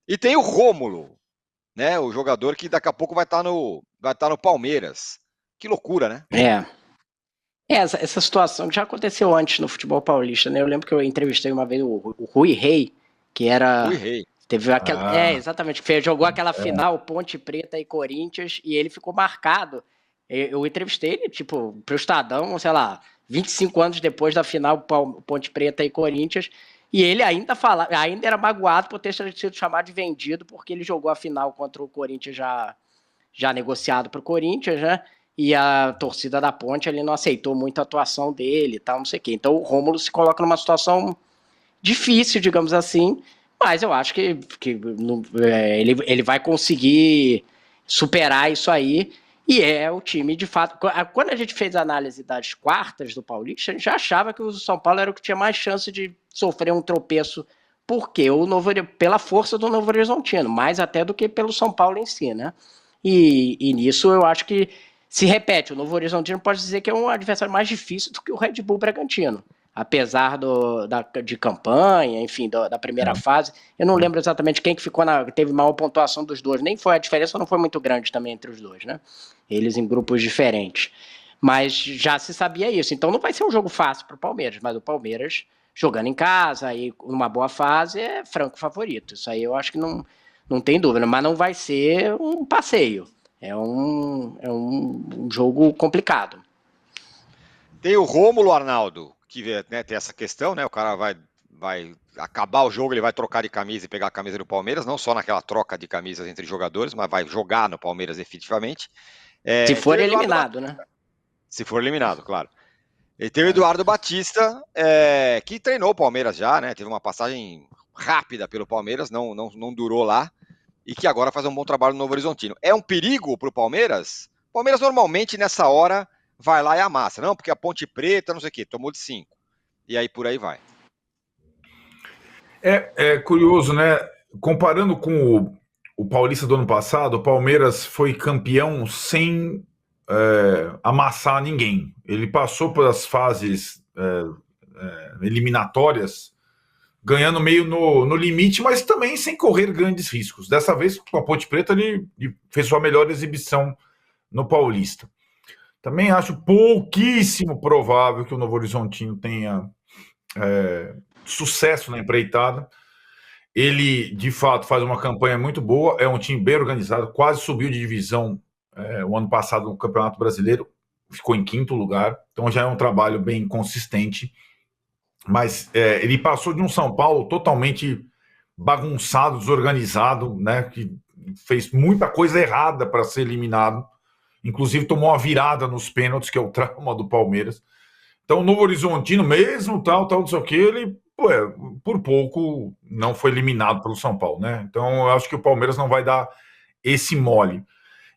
E tem o Rômulo, né? O jogador que daqui a pouco vai estar no Palmeiras. Que loucura, né? Essa situação já aconteceu antes no futebol paulista, né? Eu lembro que eu entrevistei uma vez o Rui Rei, que Rui era. Rei. Teve aquela. Exatamente, que jogou aquela final Ponte Preta e Corinthians, e ele ficou marcado. Eu entrevistei ele, tipo, pro Estadão, sei lá, 25 anos depois da final Ponte Preta e Corinthians, e ele ainda era magoado por ter sido chamado de vendido, porque ele jogou a final contra o Corinthians já negociado pro Corinthians, né? E a torcida da Ponte ali não aceitou muito a atuação dele e tal, não sei o quê. Então o Rômulo se coloca numa situação difícil, digamos assim, mas eu acho que ele vai conseguir superar isso aí. E é o time, de fato. Quando a gente fez a análise das quartas do Paulista, a gente já achava que o São Paulo era o que tinha mais chance de sofrer um tropeço, porque pela força do Novo Horizontino, mais até do que pelo São Paulo em si, né? E nisso eu acho que se repete. O Novo Horizontino pode dizer que é um adversário mais difícil do que o Red Bull Bragantino. Apesar de campanha, enfim, da primeira fase. Eu não lembro exatamente quem que teve maior pontuação dos dois. Nem foi, a diferença não foi muito grande também entre os dois, né? Eles em grupos diferentes. Mas já se sabia isso. Então não vai ser um jogo fácil para o Palmeiras. Mas o Palmeiras, jogando em casa e numa boa fase, é franco favorito. Isso aí eu acho que não tem dúvida. Mas não vai ser um passeio. É um jogo complicado. Tem o Rômulo, Arnaldo, que né, tem essa questão, né? O cara vai acabar o jogo, ele vai trocar de camisa e pegar a camisa do Palmeiras, não só naquela troca de camisas entre jogadores, mas vai jogar no Palmeiras efetivamente. Se for eliminado, né? Se for eliminado, claro. E tem o Eduardo Batista, que treinou o Palmeiras já, né? Teve uma passagem rápida pelo Palmeiras, não durou lá, e que agora faz um bom trabalho no Novo Horizontino. É um perigo para o Palmeiras? O Palmeiras normalmente nessa hora vai lá e amassa. Não, porque a Ponte Preta, não sei o quê, tomou de 5. E aí por aí vai. É curioso, né? Comparando com o Paulista do ano passado, o Palmeiras foi campeão sem amassar ninguém. Ele passou pelas fases eliminatórias ganhando meio no limite, mas também sem correr grandes riscos. Dessa vez, com a Ponte Preta, ele fez sua melhor exibição no Paulista. Também acho pouquíssimo provável que o Novo Horizontino tenha sucesso na empreitada. Ele, de fato, faz uma campanha muito boa, é um time bem organizado, quase subiu de divisão o ano passado no Campeonato Brasileiro, ficou em 5º lugar, então já é um trabalho bem consistente, mas ele passou de um São Paulo totalmente bagunçado, desorganizado, né, que fez muita coisa errada para ser eliminado, inclusive tomou uma virada nos pênaltis, que é o trauma do Palmeiras. Então o Novo Horizontino, mesmo tal, não sei o que, ele por pouco não foi eliminado pelo São Paulo, né? Então eu acho que o Palmeiras não vai dar esse mole.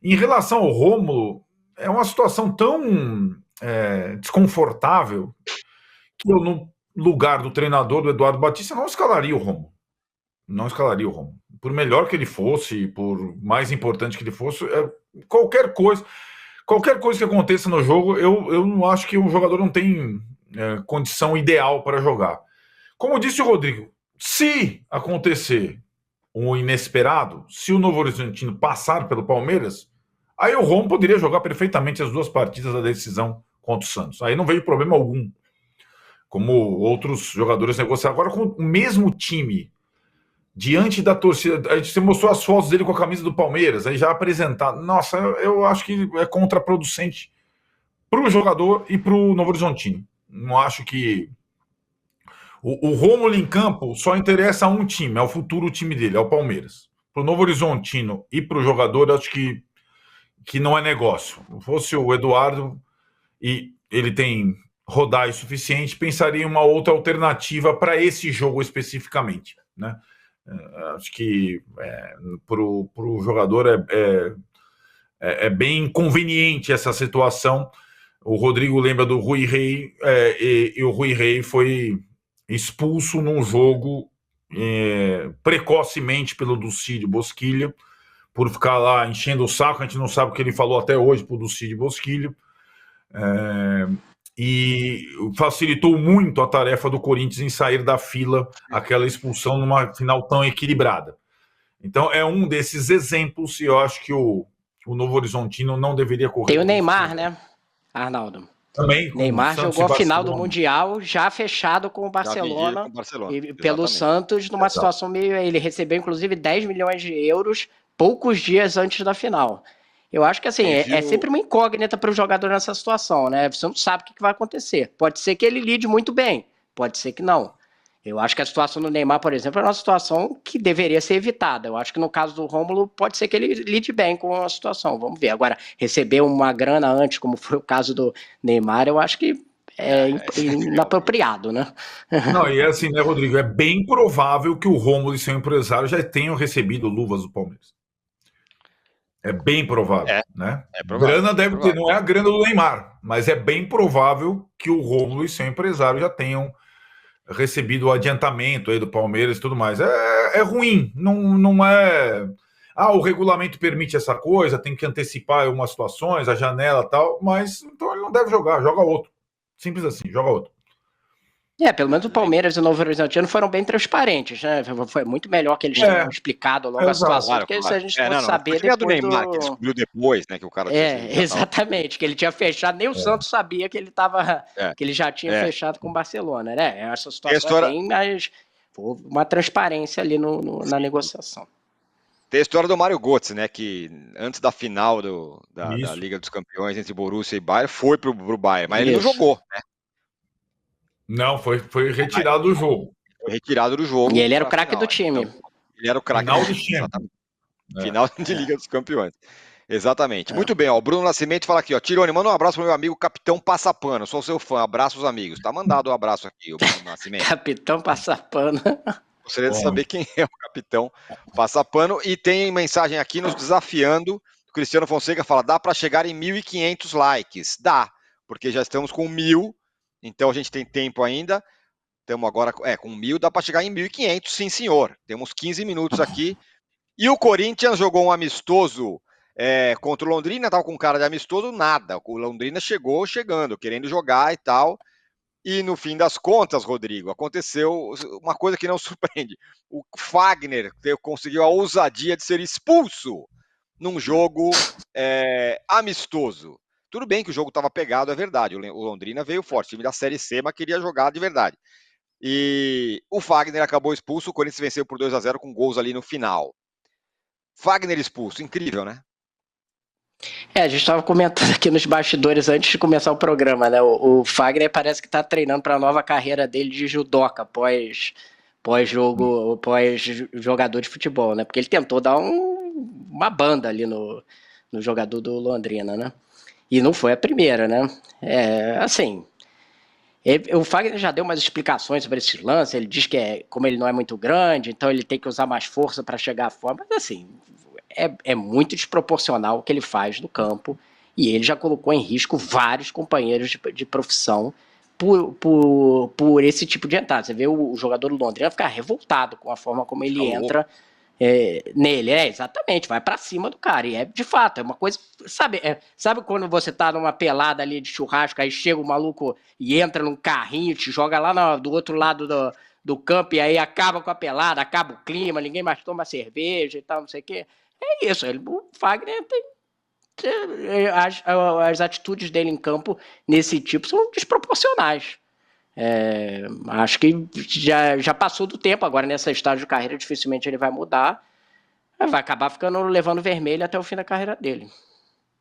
Em relação ao Rômulo, é uma situação tão desconfortável que eu, no lugar do treinador do Eduardo Batista, não escalaria o Rômulo. Não escalaria o Rômulo. Por melhor que ele fosse, por mais importante que ele fosse, qualquer coisa que aconteça no jogo, eu não acho que o jogador não tem condição ideal para jogar. Como disse o Rodrigo, se acontecer um inesperado, se o Novo Horizontino passar pelo Palmeiras, aí o Romo poderia jogar perfeitamente as 2 partidas da decisão contra o Santos. Aí não veio problema algum. Como outros jogadores negociaram. Agora, com o mesmo time, diante da torcida, a gente mostrou as fotos dele com a camisa do Palmeiras, aí já apresentado. Nossa, eu acho que é contraproducente para o jogador e para o Novo Horizontino. Não acho que o Rômulo em campo só interessa a um time, é o futuro time dele, é o Palmeiras. Para o Novo Horizontino e para o jogador, acho que não é negócio. Se fosse o Eduardo e ele tem rodagem suficiente, pensaria em uma outra alternativa para esse jogo especificamente, né? Acho que para o jogador é bem conveniente essa situação. O Rodrigo lembra do Rui Rei, e o Rui Rei foi expulso num jogo precocemente pelo Ducídio Bosquilha, por ficar lá enchendo o saco. A gente não sabe o que ele falou até hoje pro Ducídio Bosquilha, e facilitou muito a tarefa do Corinthians em sair da fila aquela expulsão numa final tão equilibrada. Então, é um desses exemplos, e eu acho que o Novo Horizontino não deveria correr. Tem o Neymar, né, Arnaldo? Também. Neymar jogou a final do Mundial já fechado com o Barcelona, e pelo Santos, numa situação meio... Ele recebeu, inclusive, 10 milhões de euros poucos dias antes da final. Eu acho que, assim, é sempre uma incógnita para o jogador nessa situação, né? Você não sabe o que vai acontecer. Pode ser que ele lide muito bem, pode ser que não. Eu acho que a situação do Neymar, por exemplo, é uma situação que deveria ser evitada. Eu acho que no caso do Rômulo, pode ser que ele lide bem com a situação. Vamos ver. Agora, receber uma grana antes, como foi o caso do Neymar, eu acho que é inapropriado, né? Não, e é assim, né, Rodrigo? É bem provável que o Rômulo e seu empresário já tenham recebido luvas do Palmeiras. É bem provável, né? É provável, grana deve ter, não é a grana do Neymar, mas é bem provável que o Rômulo e seu empresário já tenham recebido o adiantamento aí do Palmeiras e tudo mais. É ruim, não é... o regulamento permite essa coisa, tem que antecipar algumas situações, a janela e tal, mas então ele não deve jogar, joga outro. Simples assim, joga outro. Pelo menos o Palmeiras e o Novo Horizontino foram bem transparentes, né? Foi muito melhor que eles tenham explicado logo a situação, porque se a gente fosse saber depois do Neymar, que descobriu depois, né, que o cara... exatamente, que ele tinha fechado, nem o Santos sabia que ele tava, que ele já tinha fechado com o Barcelona, né? Essa situação é bem, mas houve uma transparência ali na negociação. Tem a história do Mário Götze, né, que antes da final da Liga dos Campeões entre Borussia e Bayern, foi pro Bayern, mas ele não jogou, né? Não, foi retirado do jogo. Foi retirado do jogo. E ele era o craque do time. Então, ele era o craque do time. Exatamente. Final de Liga dos Campeões. Exatamente. Muito bem, ó. O Bruno Nascimento fala aqui, ó. Tirone, manda um abraço pro meu amigo Capitão Passapano. Sou seu fã. Abraços, amigos. Tá mandado um abraço aqui, o Bruno Nascimento. Capitão Passapano. Gostaria de saber quem é o Capitão Passapano. E tem mensagem aqui nos desafiando. O Cristiano Fonseca fala: dá para chegar em 1.500 likes? Dá, porque já estamos com 1.000. Então a gente tem tempo ainda. Estamos agora com 1.000, dá para chegar em 1.500, sim senhor. Temos 15 minutos aqui. E o Corinthians jogou um amistoso contra o Londrina, estava com cara de amistoso, nada. O Londrina chegando, querendo jogar e tal. E no fim das contas, Rodrigo, aconteceu uma coisa que não surpreende. O Fagner conseguiu a ousadia de ser expulso num jogo amistoso. Tudo bem que o jogo estava pegado, é verdade. O Londrina veio forte, time da Série C, mas queria jogar de verdade. E o Fagner acabou expulso, o Corinthians venceu por 2-0 com gols ali no final. Fagner expulso, incrível, né? A gente estava comentando aqui nos bastidores antes de começar o programa, né? O Fagner parece que está treinando para a nova carreira dele de judoca, pós-jogador de futebol, né? Porque ele tentou dar uma banda ali no jogador do Londrina, né? E não foi a primeira, né? Assim, o Fagner já deu umas explicações sobre esse lance. Ele diz que como ele não é muito grande, então ele tem que usar mais força para chegar à forma. Mas assim, é muito desproporcional o que ele faz no campo. E ele já colocou em risco vários companheiros de profissão por esse tipo de entrada. Você vê o jogador do Londrina ficar revoltado com a forma como ele entra nele. Exatamente, vai pra cima do cara. E de fato, é uma coisa... Sabe quando você tá numa pelada ali de churrasco, aí chega o maluco e entra num carrinho, te joga lá do outro lado do campo, e aí acaba com a pelada, acaba o clima, ninguém mais toma cerveja e tal, não sei o quê. É isso, o Fagner tem... As atitudes dele em campo nesse tipo são desproporcionais. Acho que já passou do tempo. Agora nessa estágio de carreira dificilmente ele vai mudar, vai acabar levando vermelho até o fim da carreira dele.